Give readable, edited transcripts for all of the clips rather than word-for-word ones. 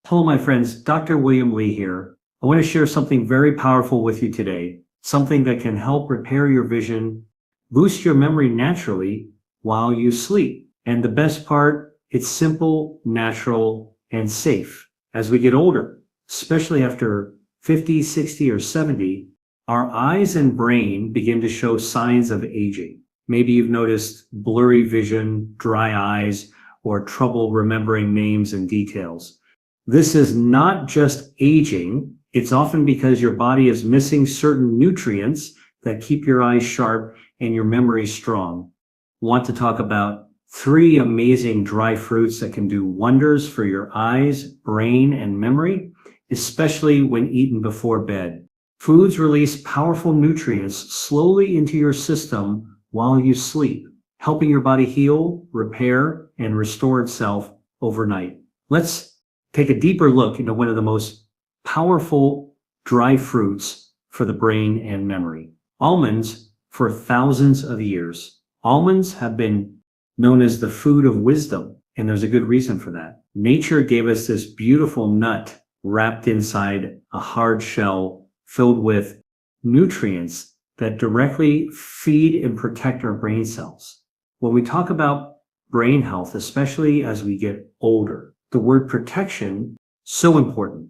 Hello, my friends. Dr. William Lee here. I want to share something very powerful with you today, something that can help repair your vision, boost your memory naturally while you sleep. And the best part, it's simple, natural, and safe. As we get older, especially after 50, 60, or 70, our eyes and brain begin to show signs of aging. Maybe you've noticed blurry vision, dry eyes, or trouble remembering names and details. This is not just aging. It's often because your body is missing certain nutrients that keep your eyes sharp and your memory strong. Want to talk about 3 amazing dry fruits that can do wonders for your eyes, brain, and memory, especially when eaten before bed. Foods release powerful nutrients slowly into your system while you sleep, helping your body heal, repair, and restore itself overnight. Let's take a deeper look into one of the most powerful dry fruits for the brain and memory. Almonds, for thousands of years. Almonds have been known as the food of wisdom, and there's a good reason for that. Nature gave us this beautiful nut wrapped inside a hard shell filled with nutrients that directly feed and protect our brain cells. When we talk about brain health, especially as we get older, the word protection, so important.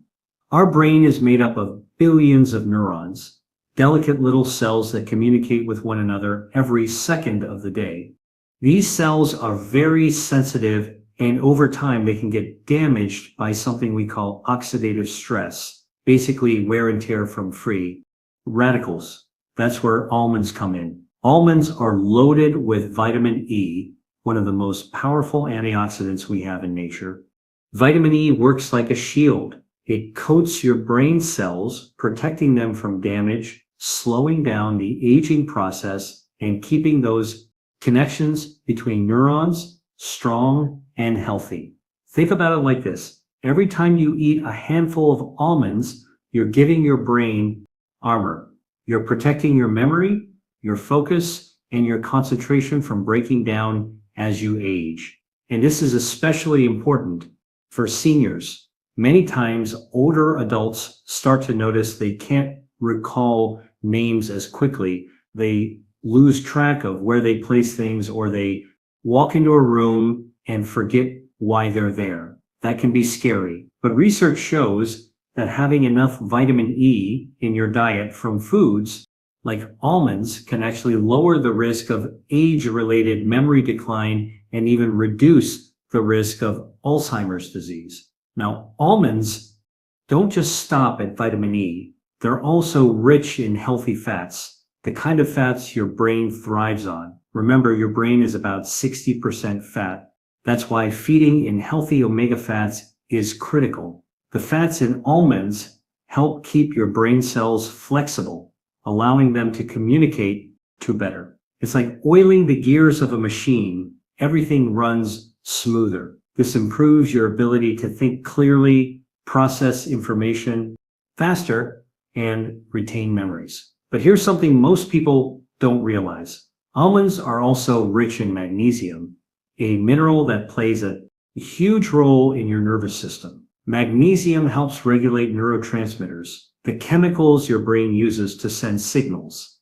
Our brain is made up of billions of neurons, delicate little cells that communicate with one another every second of the day. These cells are very sensitive, and over time they can get damaged by something we call oxidative stress, basically wear and tear from free radicals. That's where almonds come in. Almonds are loaded with vitamin E, one of the most powerful antioxidants we have in nature. Vitamin E works like a shield. It coats your brain cells, protecting them from damage, slowing down the aging process, and keeping those connections between neurons strong and healthy. Think about it like this. Every time you eat a handful of almonds, you're giving your brain armor. You're protecting your memory, your focus, and your concentration from breaking down as you age. And this is especially important for seniors. Many times, older adults start to notice they can't recall names as quickly. They lose track of where they place things, or they walk into a room and forget why they're there. That can be scary. But research shows that having enough vitamin E in your diet from foods like almonds can actually lower the risk of age-related memory decline and even reduce the risk of Alzheimer's disease. Now, almonds don't just stop at vitamin E. They're also rich in healthy fats, the kind of fats your brain thrives on. Remember, your brain is about 60% fat. That's why feeding in healthy omega fats is critical. The fats in almonds help keep your brain cells flexible, allowing them to communicate better. It's like oiling the gears of a machine. Everything runs smoother. This improves your ability to think clearly, process information faster, and retain memories. But here's something most people don't realize. Almonds are also rich in magnesium, a mineral that plays a huge role in your nervous system. Magnesium helps regulate neurotransmitters, the chemicals your brain uses to send signals.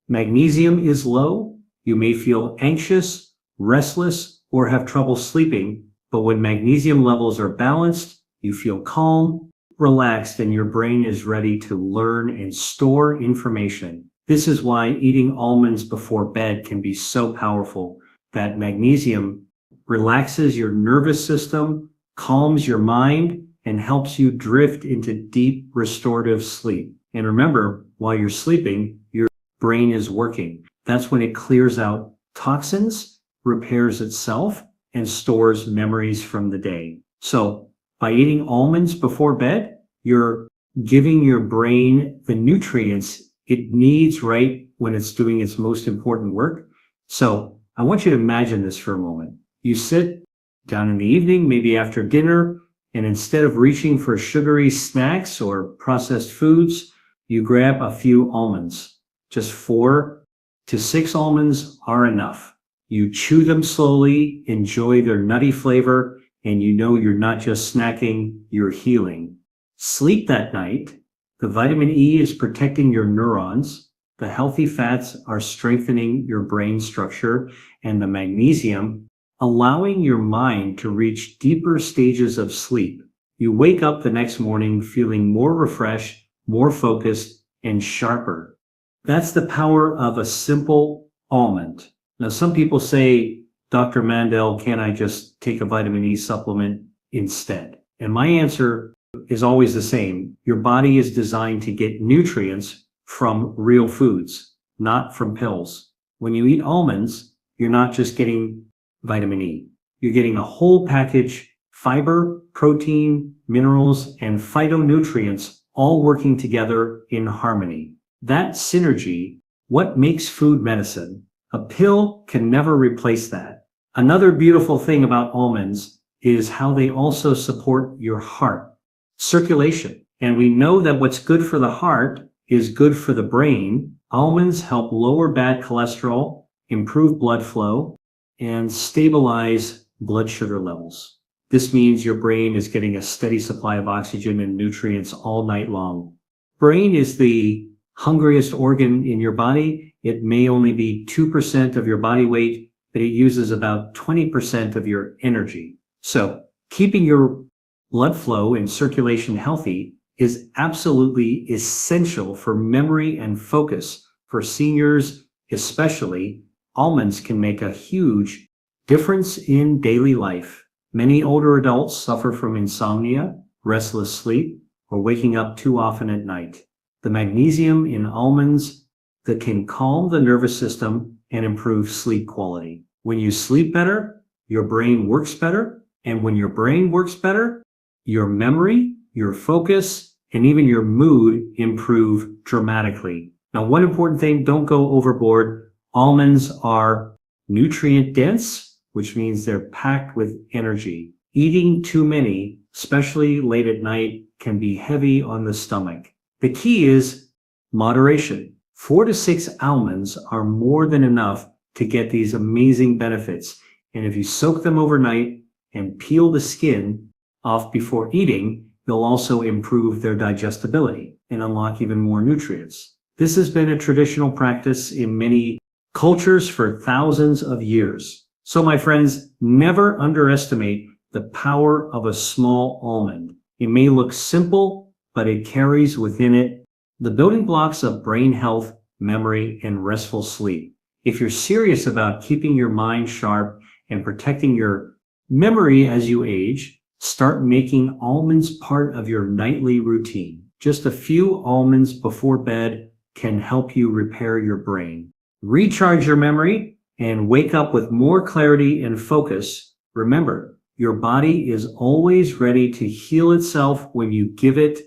Magnesium is low, you may feel anxious, restless, or have trouble sleeping, but when magnesium levels are balanced, you feel calm, relaxed, and your brain is ready to learn and store information. This is why eating almonds before bed can be so powerful. That magnesium relaxes your nervous system, calms your mind, and helps you drift into deep restorative sleep. And remember, while you're sleeping, your brain is working. That's when it clears out toxins, repairs itself, and stores memories from the day. So by eating almonds before bed, you're giving your brain the nutrients it needs right when it's doing its most important work. So I want you to imagine this for a moment. You sit down in the evening, maybe after dinner, and instead of reaching for sugary snacks or processed foods, you grab a few almonds. Just 4 to 6 almonds are enough. You chew them slowly, enjoy their nutty flavor, and you know you're not just snacking, you're healing. Sleep that night. The vitamin E is protecting your neurons. The healthy fats are strengthening your brain structure, and the magnesium allowing your mind to reach deeper stages of sleep. You wake up the next morning feeling more refreshed, more focused, and sharper. That's the power of a simple almond. Now, some people say, Dr. Mandel, can I just take a vitamin E supplement instead? And my answer is always the same. Your body is designed to get nutrients from real foods, not from pills. When you eat almonds, you're not just getting vitamin E. You're getting a whole package: fiber, protein, minerals, and phytonutrients all working together in harmony. That synergy, what makes food medicine? A pill can never replace that. Another beautiful thing about almonds is how they also support your heart circulation. And we know that what's good for the heart is good for the brain. Almonds help lower bad cholesterol, improve blood flow, and stabilize blood sugar levels. This means your brain is getting a steady supply of oxygen and nutrients all night long. Brain is the hungriest organ in your body. It may only be 2% of your body weight, but it uses about 20% of your energy. So keeping your blood flow and circulation healthy is absolutely essential for memory and focus. For seniors especially, almonds can make a huge difference in daily life. Many older adults suffer from insomnia, restless sleep, or waking up too often at night. The magnesium in almonds that can calm the nervous system and improve sleep quality. When you sleep better, your brain works better. And when your brain works better, your memory, your focus, and even your mood improve dramatically. Now, one important thing, don't go overboard. Almonds are nutrient dense, which means they're packed with energy. Eating too many, especially late at night, can be heavy on the stomach. The key is moderation. 4 to 6 almonds are more than enough to get these amazing benefits. And if you soak them overnight and peel the skin off before eating, they'll also improve their digestibility and unlock even more nutrients. This has been a traditional practice in many cultures for thousands of years. So my friends, never underestimate the power of a small almond. It may look simple, but it carries within it the building blocks of brain health, memory, and restful sleep. If you're serious about keeping your mind sharp and protecting your memory as you age, start making almonds part of your nightly routine. Just a few almonds before bed can help you repair your brain, recharge your memory, and wake up with more clarity and focus. Remember, your body is always ready to heal itself when you give it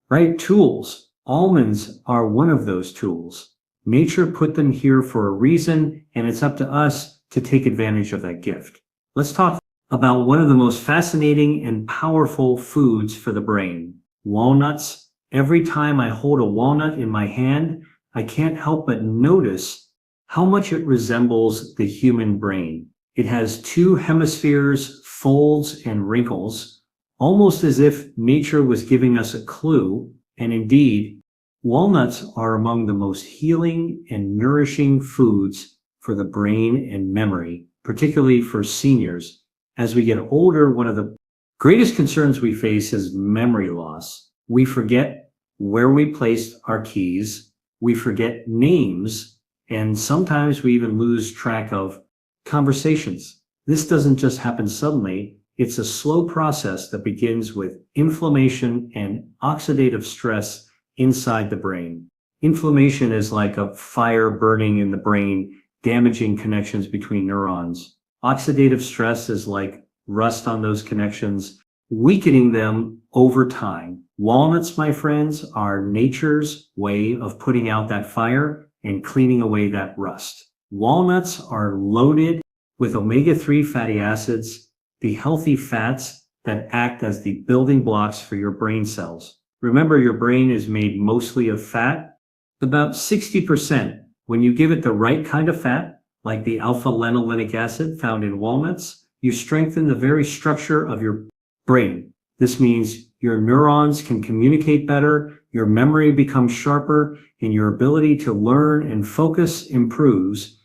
right tools. Almonds are one of those tools. Nature put them here for a reason, and it's up to us to take advantage of that gift. Let's talk about one of the most fascinating and powerful foods for the brain, walnuts. Every time I hold a walnut in my hand, I can't help but notice how much it resembles the human brain. It has 2 hemispheres, folds, and wrinkles, almost as if nature was giving us a clue. And indeed, walnuts are among the most healing and nourishing foods for the brain and memory, particularly for seniors. As we get older, one of the greatest concerns we face is memory loss. We forget where we placed our keys, we forget names, and sometimes we even lose track of conversations. This doesn't just happen suddenly. It's a slow process that begins with inflammation and oxidative stress inside the brain. Inflammation is like a fire burning in the brain, damaging connections between neurons. Oxidative stress is like rust on those connections, weakening them over time. Walnuts, my friends, are nature's way of putting out that fire and cleaning away that rust. Walnuts are loaded with omega-3 fatty acids, the healthy fats that act as the building blocks for your brain cells. Remember, your brain is made mostly of fat, about 60%. When you give it the right kind of fat, like the alpha-linolenic acid found in walnuts, you strengthen the very structure of your brain. This means your neurons can communicate better, your memory becomes sharper, and your ability to learn and focus improves.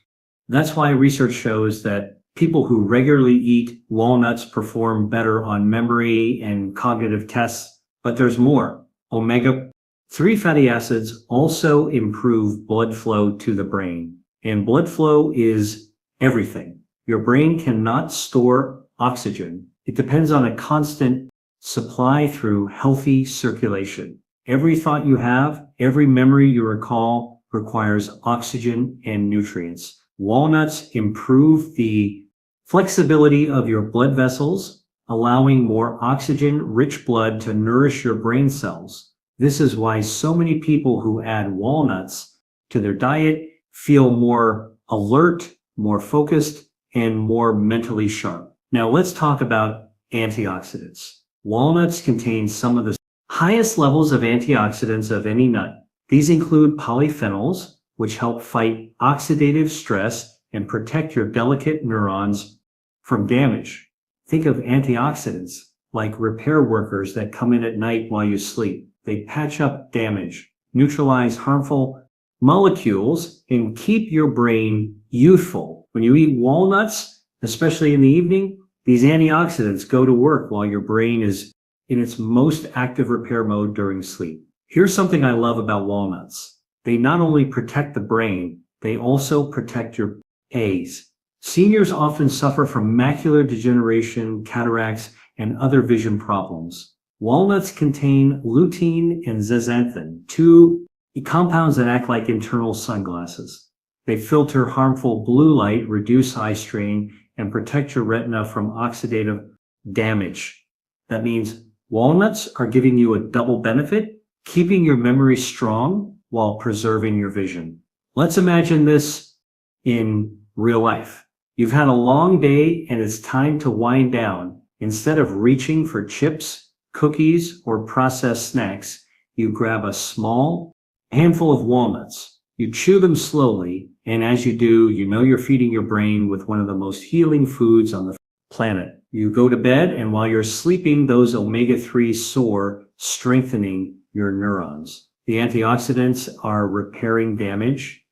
That's why research shows that people who regularly eat walnuts perform better on memory and cognitive tests. But there's more. Omega-3 fatty acids also improve blood flow to the brain. And blood flow is everything. Your brain cannot store oxygen. It depends on a constant supply through healthy circulation. Every thought you have, every memory you recall requires oxygen and nutrients. Walnuts improve the flexibility of your blood vessels, allowing more oxygen-rich blood to nourish your brain cells. This is why so many people who add walnuts to their diet feel more alert, more focused, and more mentally sharp. Now let's talk about antioxidants. Walnuts contain some of the highest levels of antioxidants of any nut. These include polyphenols, which help fight oxidative stress and protect your delicate neurons from damage. Think of antioxidants like repair workers that come in at night while you sleep. They patch up damage, neutralize harmful molecules, and keep your brain youthful. When you eat walnuts, especially in the evening, these antioxidants go to work while your brain is in its most active repair mode during sleep. Here's something I love about walnuts. They not only protect the brain, they also protect your eyes. Seniors often suffer from macular degeneration, cataracts, and other vision problems. Walnuts contain lutein and zeaxanthin, two compounds that act like internal sunglasses. They filter harmful blue light, reduce eye strain, and protect your retina from oxidative damage. That means walnuts are giving you a double benefit, keeping your memory strong while preserving your vision. Let's imagine this in real life. You've had a long day and it's time to wind down. Instead of reaching for chips, cookies, or processed snacks, you grab a small handful of walnuts. You chew them slowly, and as you do, you know you're feeding your brain with one of the most healing foods on the planet. You go to bed, and while you're sleeping, those omega-3 soar, strengthening your neurons. The antioxidants are repairing damage,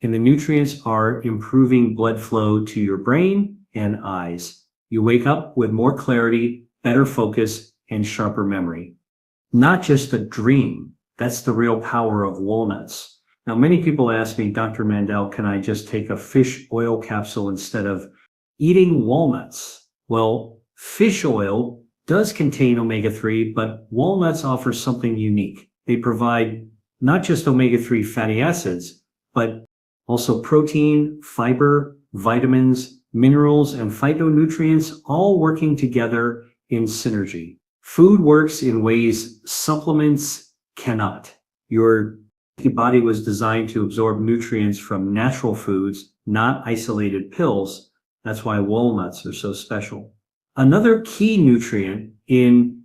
and the nutrients are improving blood flow to your brain and eyes. You wake up with more clarity, better focus, and sharper memory. Not just a dream. That's the real power of walnuts. Now, many people ask me, Dr. Mandel, can I just take a fish oil capsule instead of eating walnuts? Well, fish oil does contain omega-3, but walnuts offer something unique. They provide not just omega-3 fatty acids, but also protein, fiber, vitamins, minerals, and phytonutrients, all working together in synergy. Food works in ways supplements cannot. Your body was designed to absorb nutrients from natural foods, not isolated pills. That's why walnuts are so special. Another key nutrient in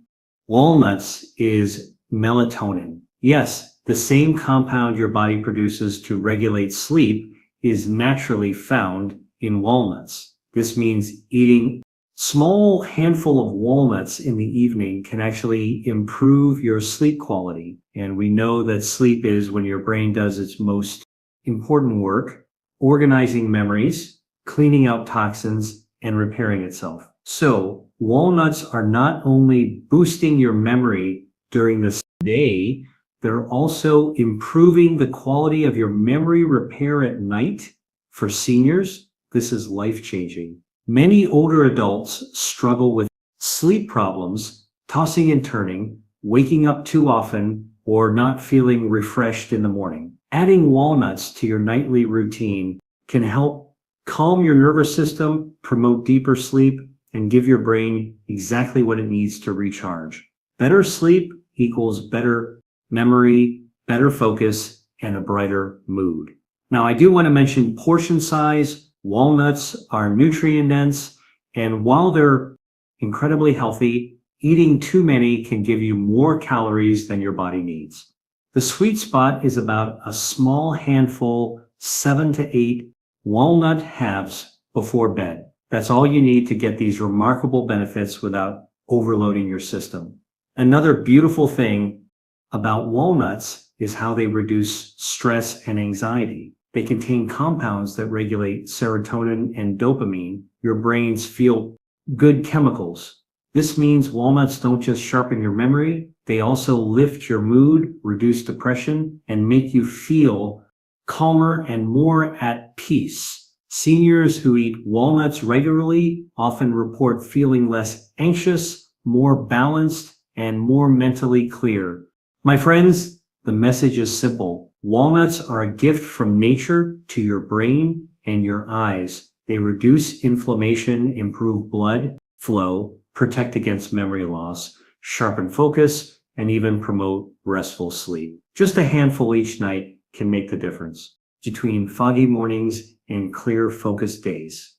walnuts is melatonin. Yes, the same compound your body produces to regulate sleep is naturally found in walnuts. This means eating small handful of walnuts in the evening can actually improve your sleep quality. And we know that sleep is when your brain does its most important work, organizing memories, cleaning out toxins, and repairing itself. So walnuts are not only boosting your memory during the day, they're also improving the quality of your memory repair at night. For seniors, this is life-changing. Many older adults struggle with sleep problems, tossing and turning, waking up too often, or not feeling refreshed in the morning. Adding walnuts to your nightly routine can help calm your nervous system, promote deeper sleep, and give your brain exactly what it needs to recharge. Better sleep equals better memory, better focus, and a brighter mood. Now, I do want to mention portion size. Walnuts are nutrient dense, and while they're incredibly healthy, eating too many can give you more calories than your body needs. The sweet spot is about a small handful, 7 to 8 walnut halves before bed. That's all you need to get these remarkable benefits without overloading your system. Another beautiful thing about walnuts is how they reduce stress and anxiety. They contain compounds that regulate serotonin and dopamine, your brain's feel good chemicals. This means walnuts don't just sharpen your memory, they also lift your mood, reduce depression, and make you feel calmer and more at peace. Seniors who eat walnuts regularly often report feeling less anxious, more balanced, and more mentally clear. My friends, the message is simple. Walnuts are a gift from nature to your brain and your eyes. They reduce inflammation, improve blood flow, protect against memory loss, sharpen focus, and even promote restful sleep. Just a handful each night can make the difference between foggy mornings and clear, focused days.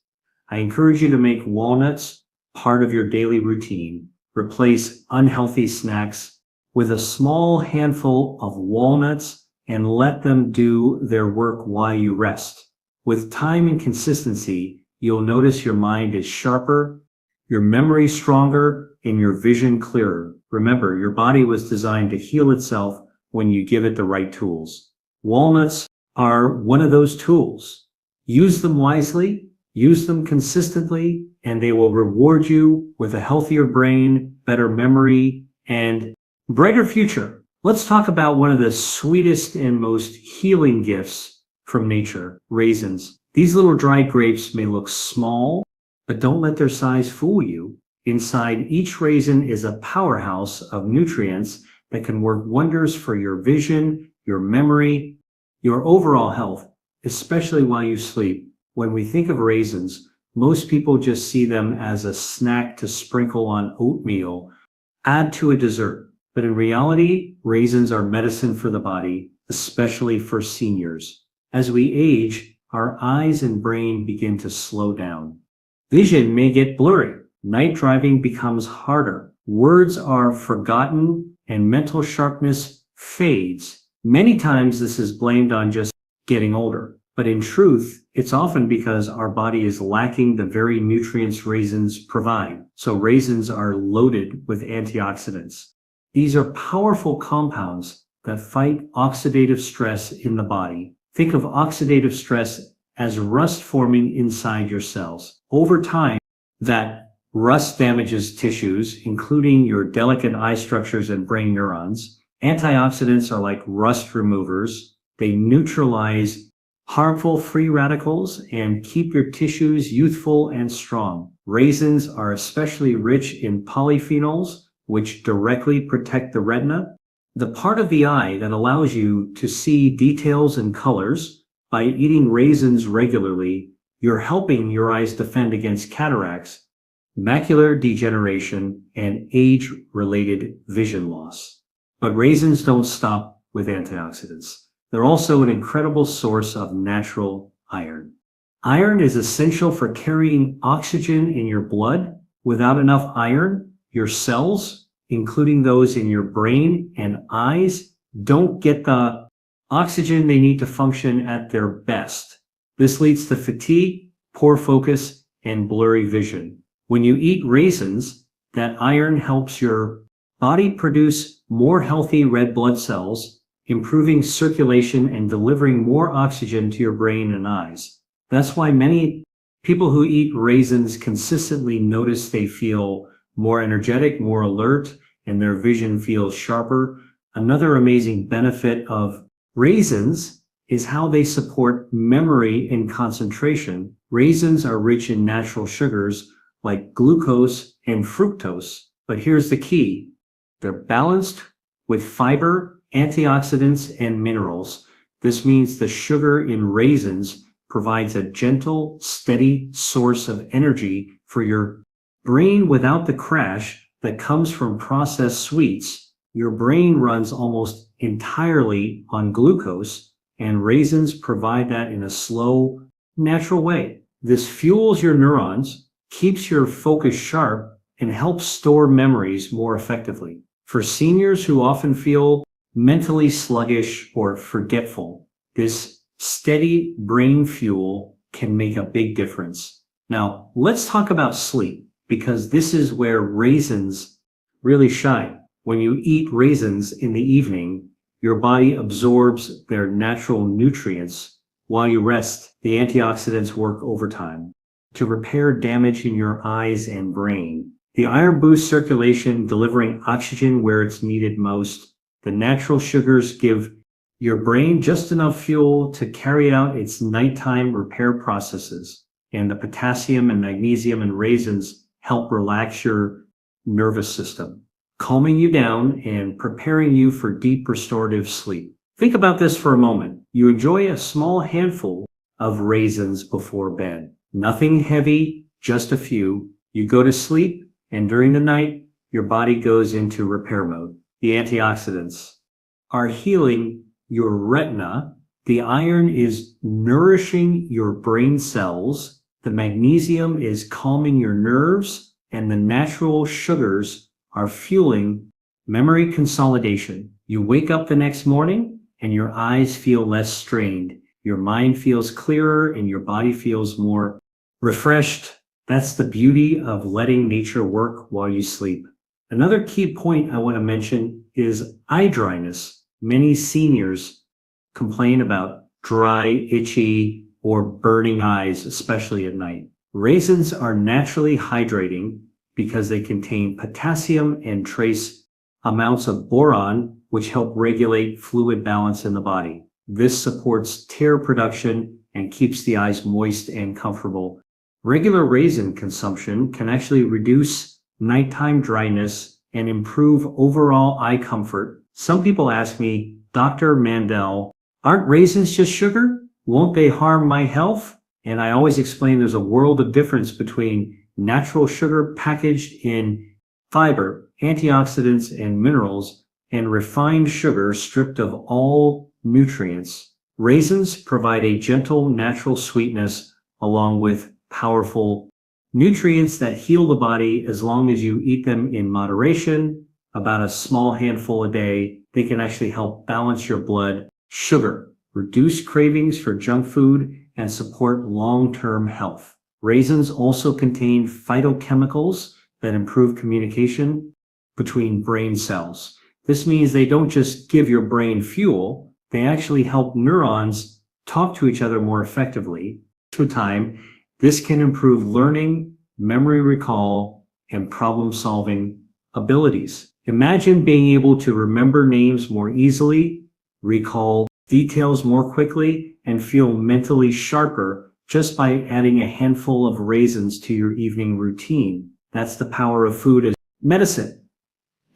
I encourage you to make walnuts part of your daily routine. Replace unhealthy snacks with a small handful of walnuts and let them do their work while you rest. With time and consistency, you'll notice your mind is sharper, your memory stronger, and your vision clearer. Remember, your body was designed to heal itself when you give it the right tools. Walnuts are one of those tools. Use them wisely, use them consistently, and they will reward you with a healthier brain, better memory, and brighter future. Let's talk about one of the sweetest and most healing gifts from nature, raisins. These little dried grapes may look small, but don't let their size fool you. Inside each raisin is a powerhouse of nutrients that can work wonders for your vision, your memory, your overall health, especially while you sleep. When we think of raisins, most people just see them as a snack to sprinkle on oatmeal, add to a dessert. But in reality, raisins are medicine for the body, especially for seniors. As we age, our eyes and brain begin to slow down. Vision may get blurry. Night driving becomes harder. Words are forgotten and mental sharpness fades. Many times this is blamed on just getting older. But in truth, it's often because our body is lacking the very nutrients raisins provide. So raisins are loaded with antioxidants. These are powerful compounds that fight oxidative stress in the body. Think of oxidative stress as rust forming inside your cells. Over time, that rust damages tissues, including your delicate eye structures and brain neurons. Antioxidants are like rust removers. They neutralize harmful free radicals and keep your tissues youthful and strong. Raisins are especially rich in polyphenols, which directly protect the retina, the part of the eye that allows you to see details and colors. By eating raisins regularly, you're helping your eyes defend against cataracts, macular degeneration, and age-related vision loss. But raisins don't stop with antioxidants. They're also an incredible source of natural iron. Iron is essential for carrying oxygen in your blood. Without enough iron, your cells, including those in your brain and eyes, don't get the oxygen they need to function at their best. This leads to fatigue, poor focus, and blurry vision. When you eat raisins, that iron helps your body produce more healthy red blood cells, improving circulation and delivering more oxygen to your brain and eyes. That's why many people who eat raisins consistently notice they feel more energetic, more alert, and their vision feels sharper. Another amazing benefit of raisins is how they support memory and concentration. Raisins are rich in natural sugars like glucose and fructose. But here's the key. They're balanced with fiber, antioxidants, and minerals. This means the sugar in raisins provides a gentle, steady source of energy for your brain without the crash that comes from processed sweets. Your brain runs almost entirely on glucose, and raisins provide that in a slow, natural way. This fuels your neurons, keeps your focus sharp, and helps store memories more effectively. For seniors who often feel mentally sluggish or forgetful, this steady brain fuel can make a big difference. Now, let's talk about sleep, because this is where raisins really shine. When you eat raisins in the evening, your body absorbs their natural nutrients. While you rest, the antioxidants work overtime to repair damage in your eyes and brain. The iron boosts circulation, delivering oxygen where it's needed most. The natural sugars give your brain just enough fuel to carry out its nighttime repair processes. And the potassium and magnesium in raisins help relax your nervous system, calming you down and preparing you for deep restorative sleep. Think about this for a moment. You enjoy a small handful of raisins before bed. Nothing heavy, just a few. You go to sleep, and during the night, your body goes into repair mode. The antioxidants are healing your retina. The iron is nourishing your brain cells. The magnesium is calming your nerves, and the natural sugars are fueling memory consolidation. You wake up the next morning and your eyes feel less strained. Your mind feels clearer and your body feels more refreshed. That's the beauty of letting nature work while you sleep. Another key point I want to mention is eye dryness. Many seniors complain about dry, itchy, or burning eyes, especially at night. Raisins are naturally hydrating because they contain potassium and trace amounts of boron, which help regulate fluid balance in the body. This supports tear production and keeps the eyes moist and comfortable. Regular raisin consumption can actually reduce nighttime dryness and improve overall eye comfort. Some people ask me, Dr. Mandel, aren't raisins just sugar? Won't they harm my health? And I always explain there's a world of difference between natural sugar packaged in fiber, antioxidants, and minerals, and refined sugar stripped of all nutrients. Raisins provide a gentle, natural sweetness along with powerful nutrients that heal the body as long as you eat them in moderation, about a small handful a day. They can actually help balance your blood sugar, reduce cravings for junk food, and support long-term health. Raisins also contain phytochemicals that improve communication between brain cells. This means they don't just give your brain fuel, they actually help neurons talk to each other more effectively. Through time, this can improve learning, memory recall, and problem-solving abilities. Imagine being able to remember names more easily, recall details more quickly, and feel mentally sharper just by adding a handful of raisins to your evening routine. That's the power of food as medicine.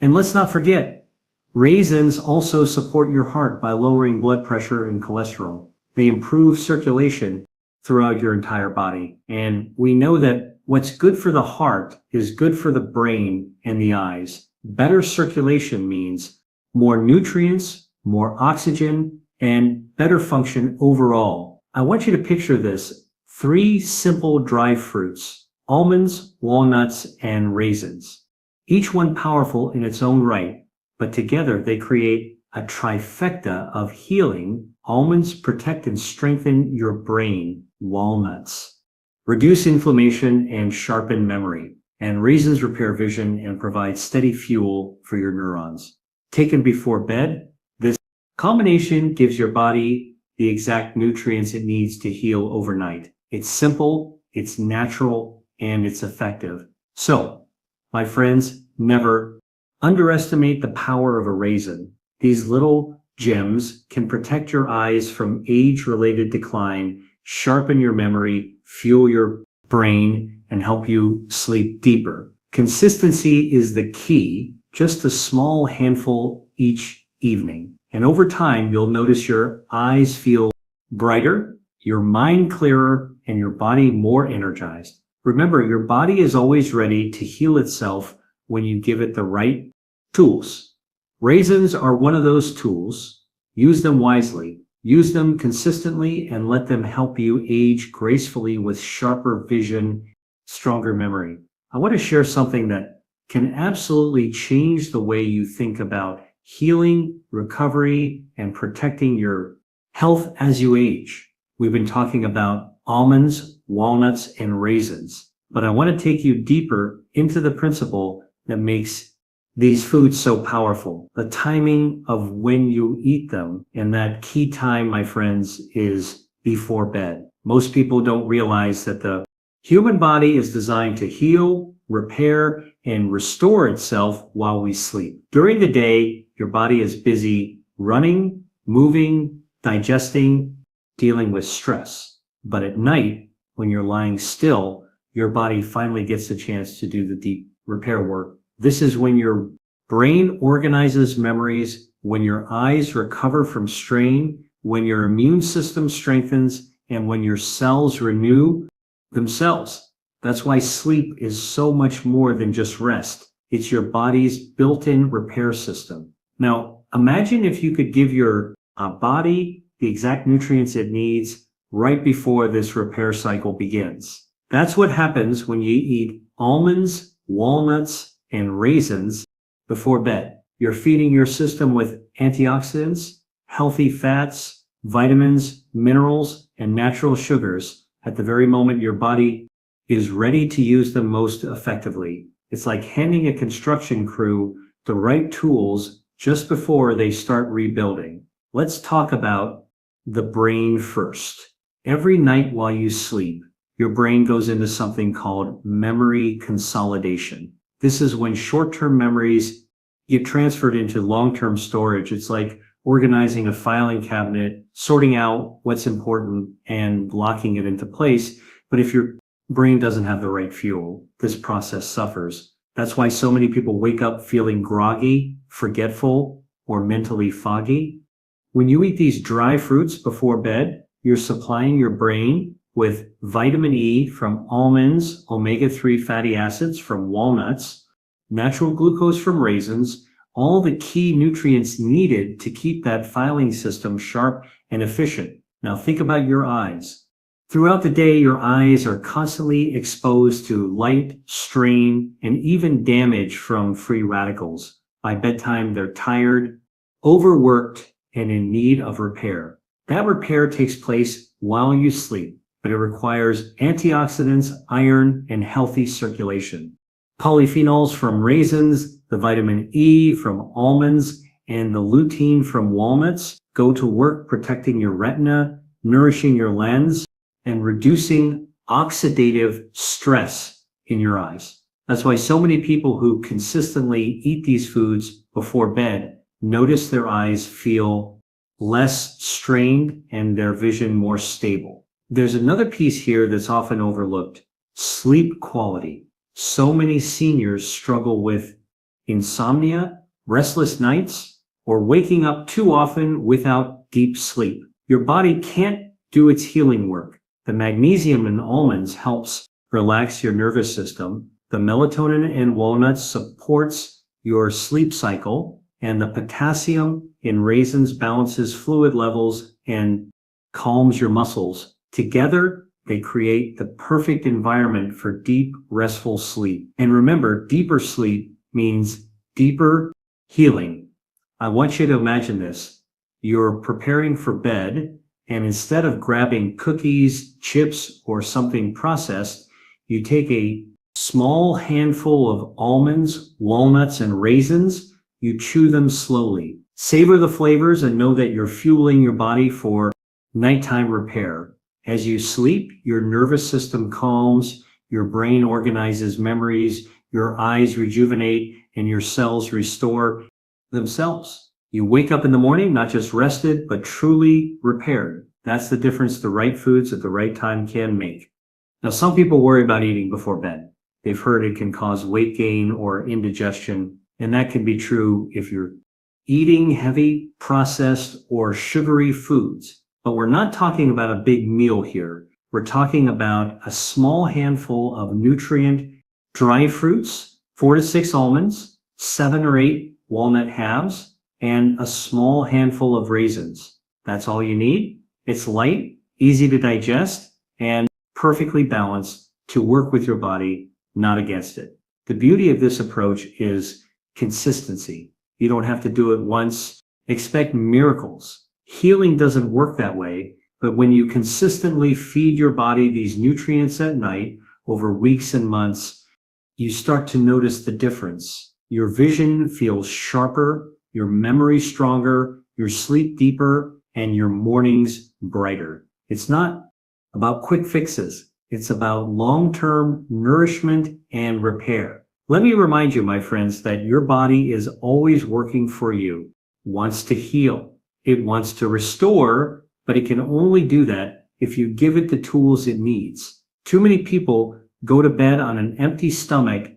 And let's not forget, raisins also support your heart by lowering blood pressure and cholesterol. They improve circulation throughout your entire body. And we know that what's good for the heart is good for the brain and the eyes. Better circulation means more nutrients, more oxygen, and better function overall. I want you to picture this. 3 simple dry fruits: almonds, walnuts, and raisins. Each one powerful in its own right, but together they create a trifecta of healing. Almonds protect and strengthen your brain. Walnuts reduce inflammation and sharpen memory. And raisins repair vision and provide steady fuel for your neurons. Taken before bed, this combination gives your body the exact nutrients it needs to heal overnight. It's simple, it's natural, and it's effective. So, my friends, never underestimate the power of a raisin. These little gems can protect your eyes from age-related decline, sharpen your memory, fuel your brain, and help you sleep deeper. Consistency is the key, just a small handful each evening. And over time, you'll notice your eyes feel brighter, your mind clearer, and your body more energized. Remember, your body is always ready to heal itself when you give it the right tools. Raisins are one of those tools. Use them wisely. Use them consistently and let them help you age gracefully with sharper vision, stronger memory. I want to share something that can absolutely change the way you think about healing, recovery, and protecting your health as you age. We've been talking about almonds, walnuts, and raisins. But I want to take you deeper into the principle that makes these foods so powerful. The timing of when you eat them, and that key time, my friends, is before bed. Most people don't realize that the human body is designed to heal, repair, and restore itself while we sleep. During the day, your body is busy running, moving, digesting, dealing with stress. But at night, when you're lying still, your body finally gets a chance to do the deep repair work. This is when your brain organizes memories, when your eyes recover from strain, when your immune system strengthens, and when your cells renew themselves. That's why sleep is so much more than just rest. It's your body's built-in repair system. Now, imagine if you could give your body the exact nutrients it needs right before this repair cycle begins. That's what happens when you eat almonds, walnuts, and raisins before bed. You're feeding your system with antioxidants, healthy fats, vitamins, minerals, and natural sugars at the very moment your body is ready to use them most effectively. It's like handing a construction crew the right tools just before they start rebuilding. Let's talk about the brain first. Every night while you sleep, your brain goes into something called memory consolidation. This is when short-term memories get transferred into long-term storage. It's like organizing a filing cabinet, sorting out what's important and locking it into place. But if your brain doesn't have the right fuel, this process suffers. That's why so many people wake up feeling groggy, forgetful, or mentally foggy. When you eat these dry fruits before bed, you're supplying your brain with vitamin E from almonds, omega-3 fatty acids from walnuts, natural glucose from raisins, all the key nutrients needed to keep that filing system sharp and efficient. Now think about your eyes. Throughout the day, your eyes are constantly exposed to light, strain, and even damage from free radicals. By bedtime, they're tired, overworked, and in need of repair. That repair takes place while you sleep, but it requires antioxidants, iron, and healthy circulation. Polyphenols from raisins, the vitamin E from almonds, and the lutein from walnuts go to work protecting your retina, nourishing your lens, and reducing oxidative stress in your eyes. That's why so many people who consistently eat these foods before bed notice their eyes feel less strained and their vision more stable. There's another piece here that's often overlooked: sleep quality. So many seniors struggle with insomnia, restless nights, or waking up too often without deep sleep. Your body can't do its healing work. The magnesium in almonds helps relax your nervous system. The melatonin in walnuts supports your sleep cycle, and the potassium in raisins balances fluid levels and calms your muscles. Together, they create the perfect environment for deep, restful sleep. And remember, deeper sleep means deeper healing. I want you to imagine this. You're preparing for bed, and instead of grabbing cookies, chips, or something processed, you take a small handful of almonds, walnuts, and raisins. You chew them slowly. Savor the flavors and know that you're fueling your body for nighttime repair. As you sleep, your nervous system calms, your brain organizes memories, your eyes rejuvenate, and your cells restore themselves. You wake up in the morning, not just rested, but truly repaired. That's the difference the right foods at the right time can make. Now, some people worry about eating before bed. They've heard it can cause weight gain or indigestion, and that can be true if you're eating heavy, processed, or sugary foods. But we're not talking about a big meal here. We're talking about a small handful of nutrient dry fruits, 4 to 6 almonds, 7 or 8 walnut halves, and a small handful of raisins. That's all you need. It's light, easy to digest, and perfectly balanced to work with your body, not against it. The beauty of this approach is consistency. You don't have to do it once. Expect miracles. Healing doesn't work that way, But when you consistently feed your body these nutrients at night over weeks and months, you start to notice the difference. Your vision feels sharper, your memory stronger, your sleep deeper, and your mornings brighter. It's not about quick fixes. It's about long-term nourishment and repair. Let me remind you, my friends, that your body is always working for you, wants to heal. It wants to restore, but it can only do that if you give it the tools it needs. Too many people go to bed on an empty stomach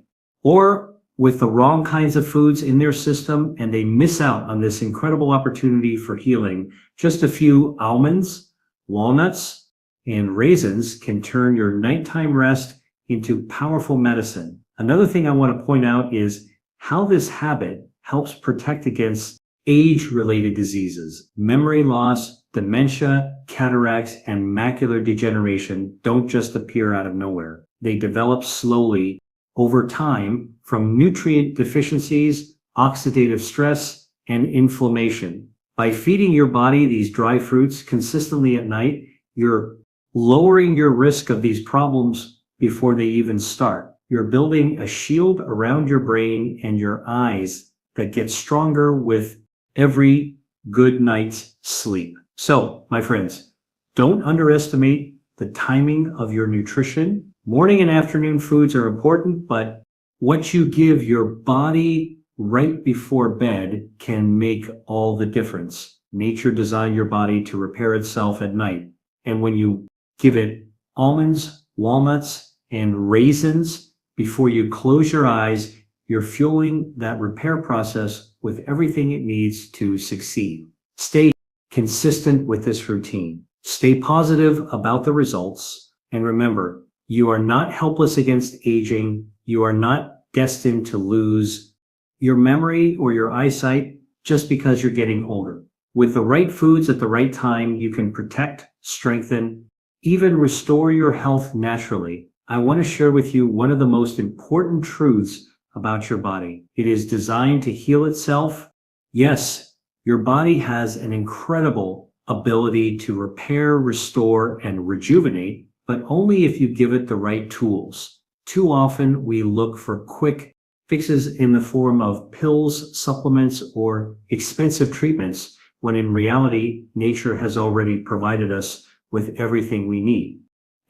or with the wrong kinds of foods in their system, and they miss out on this incredible opportunity for healing. Just a few almonds, walnuts, and raisins can turn your nighttime rest into powerful medicine. Another thing I want to point out is how this habit helps protect against age-related diseases. Memory loss, dementia, cataracts, and macular degeneration don't just appear out of nowhere. They develop slowly over time from nutrient deficiencies, oxidative stress, and inflammation. By feeding your body these dry fruits consistently at night, you're lowering your risk of these problems before they even start. You're building a shield around your brain and your eyes that gets stronger with every good night's sleep. So, my friends, don't underestimate the timing of your nutrition. Morning and afternoon foods are important, but what you give your body right before bed can make all the difference. Nature designed your body to repair itself at night. And when you give it almonds, walnuts, and raisins before you close your eyes, you're fueling that repair process with everything it needs to succeed. Stay consistent with this routine. Stay positive about the results. And remember, you are not helpless against aging. You are not destined to lose your memory or your eyesight just because you're getting older. With the right foods at the right time, you can protect, strengthen, even restore your health naturally. I want to share with you one of the most important truths about your body. It is designed to heal itself. Yes, your body has an incredible ability to repair, restore, and rejuvenate, but only if you give it the right tools. Too often, we look for quick fixes in the form of pills, supplements, or expensive treatments, when in reality, nature has already provided us with everything we need.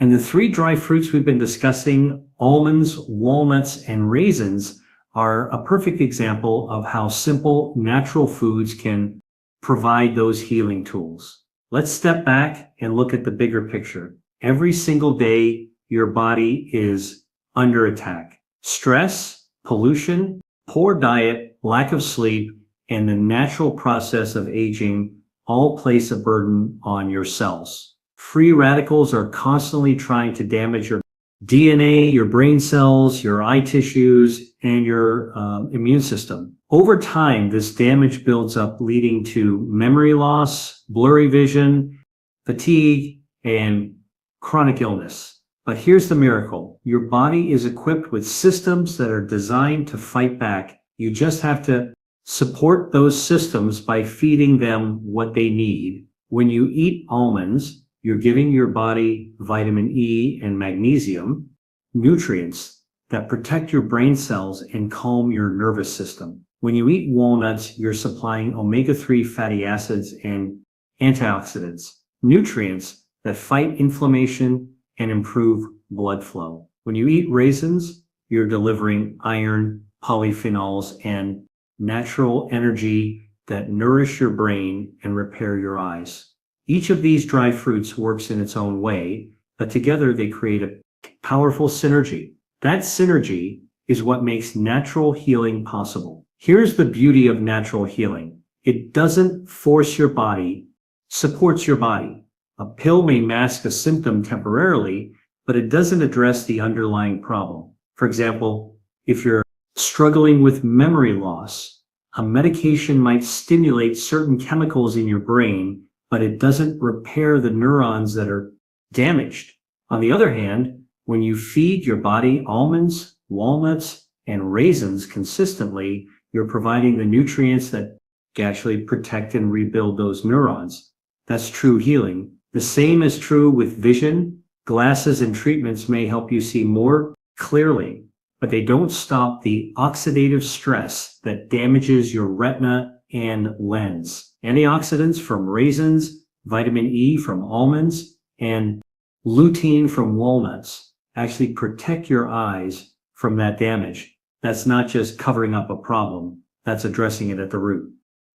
And the three dry fruits we've been discussing, almonds, walnuts, and raisins, are a perfect example of how simple, natural foods can provide those healing tools. Let's step back and look at the bigger picture. Every single day, your body is under attack. Stress, pollution, poor diet, lack of sleep, and the natural process of aging all place a burden on your cells. Free radicals are constantly trying to damage your DNA, your brain cells, your eye tissues, and your immune system. Over time, this damage builds up, leading to memory loss, blurry vision, fatigue, and chronic illness. But here's the miracle. Your body is equipped with systems that are designed to fight back. You just have to support those systems by feeding them what they need. When you eat almonds, you're giving your body vitamin E and magnesium, nutrients that protect your brain cells and calm your nervous system. When you eat walnuts, you're supplying omega-3 fatty acids and antioxidants, nutrients that fight inflammation and improve blood flow. When you eat raisins, you're delivering iron, polyphenols, and natural energy that nourish your brain and repair your eyes. Each of these dry fruits works in its own way, but together they create a powerful synergy. That synergy is what makes natural healing possible. Here's the beauty of natural healing. It doesn't force your body, supports your body. A pill may mask a symptom temporarily, but it doesn't address the underlying problem. For example, if you're struggling with memory loss, a medication might stimulate certain chemicals in your brain, but it doesn't repair the neurons that are damaged. On the other hand, when you feed your body almonds, walnuts, and raisins consistently, you're providing the nutrients that actually protect and rebuild those neurons. That's true healing. The same is true with vision. Glasses and treatments may help you see more clearly, but they don't stop the oxidative stress that damages your retina and lens. Antioxidants from raisins, vitamin E from almonds, and lutein from walnuts actually protect your eyes from that damage. That's not just covering up a problem, that's addressing it at the root.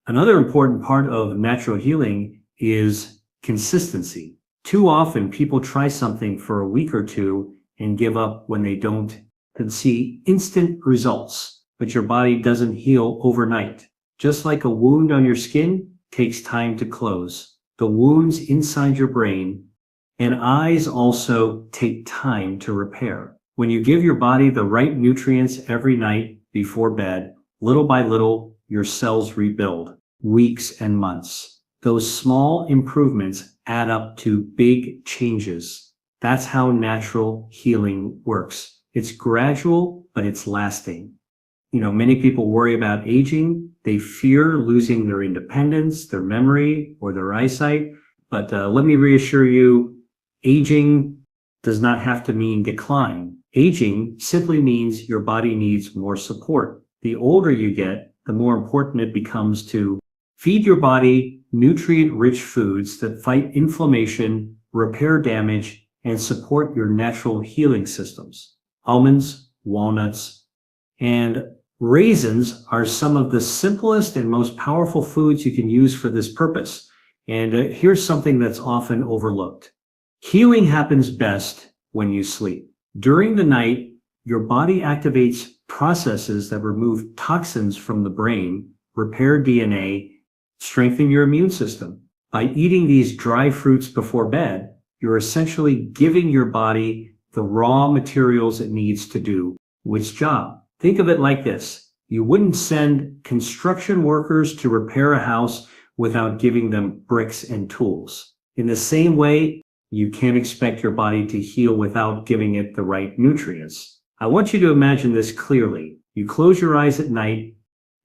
Another important part of natural healing is consistency. Too often people try something for a week or two and give up when they don't see instant results, but your body doesn't heal overnight. Just like a wound on your skin takes time to close, the wounds inside your brain and eyes also take time to repair. When you give your body the right nutrients every night before bed, little by little, your cells rebuild, weeks and months. Those small improvements add up to big changes. That's how natural healing works. It's gradual, but it's lasting. Many people worry about aging. They fear losing their independence, their memory, or their eyesight. But let me reassure you, aging does not have to mean decline. Aging simply means your body needs more support. The older you get, the more important it becomes to feed your body nutrient-rich foods that fight inflammation, repair damage, and support your natural healing systems. Almonds, walnuts, and raisins are some of the simplest and most powerful foods you can use for this purpose. And here's something that's often overlooked. Healing happens best when you sleep. During the night, your body activates processes that remove toxins from the brain, repair DNA, strengthen your immune system. By eating these dry fruits before bed, you're essentially giving your body the raw materials it needs to do its job. Think of it like this. You wouldn't send construction workers to repair a house without giving them bricks and tools. In the same way, you can't expect your body to heal without giving it the right nutrients. I want you to imagine this clearly. You close your eyes at night.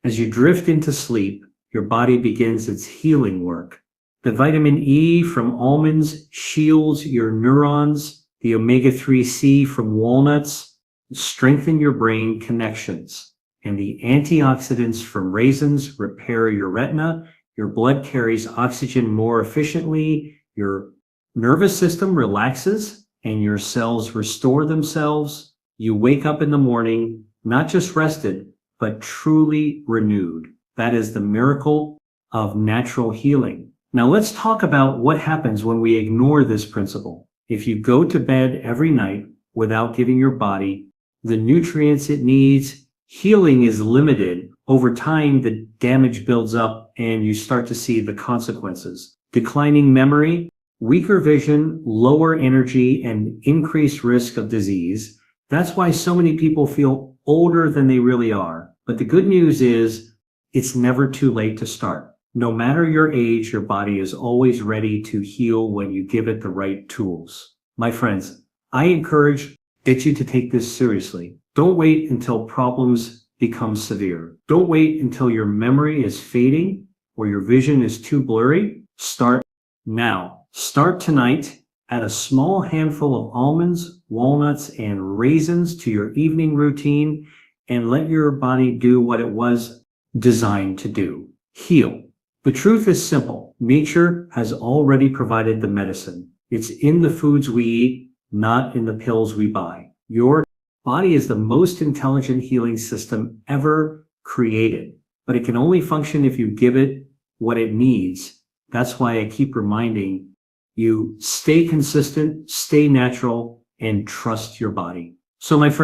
As you drift into sleep, your body begins its healing work. The vitamin E from almonds shields your neurons. The omega-3C from walnuts strengthen your brain connections. And the antioxidants from raisins repair your retina. Your blood carries oxygen more efficiently. Your nervous system relaxes and your cells restore themselves. You wake up in the morning, not just rested, but truly renewed. That is the miracle of natural healing. Now let's talk about what happens when we ignore this principle. If you go to bed every night without giving your body the nutrients it needs, healing is limited. Over time, the damage builds up and you start to see the consequences. Declining memory, weaker vision, lower energy, and increased risk of disease. That's why so many people feel older than they really are. But the good news is it's never too late to start. No matter your age, your body is always ready to heal when you give it the right tools. My friends, I encourage you to take this seriously. Don't wait until problems become severe. Don't wait until your memory is fading or your vision is too blurry. Start now. Start tonight. Add a small handful of almonds, walnuts, and raisins to your evening routine and let your body do what it was designed to do. Heal. The truth is simple. Nature has already provided the medicine. It's in the foods we eat, not in the pills we buy. Your body is the most intelligent healing system ever created, but it can only function if you give it what it needs. That's why I keep reminding you, stay consistent, stay natural, and trust your body. So my friend,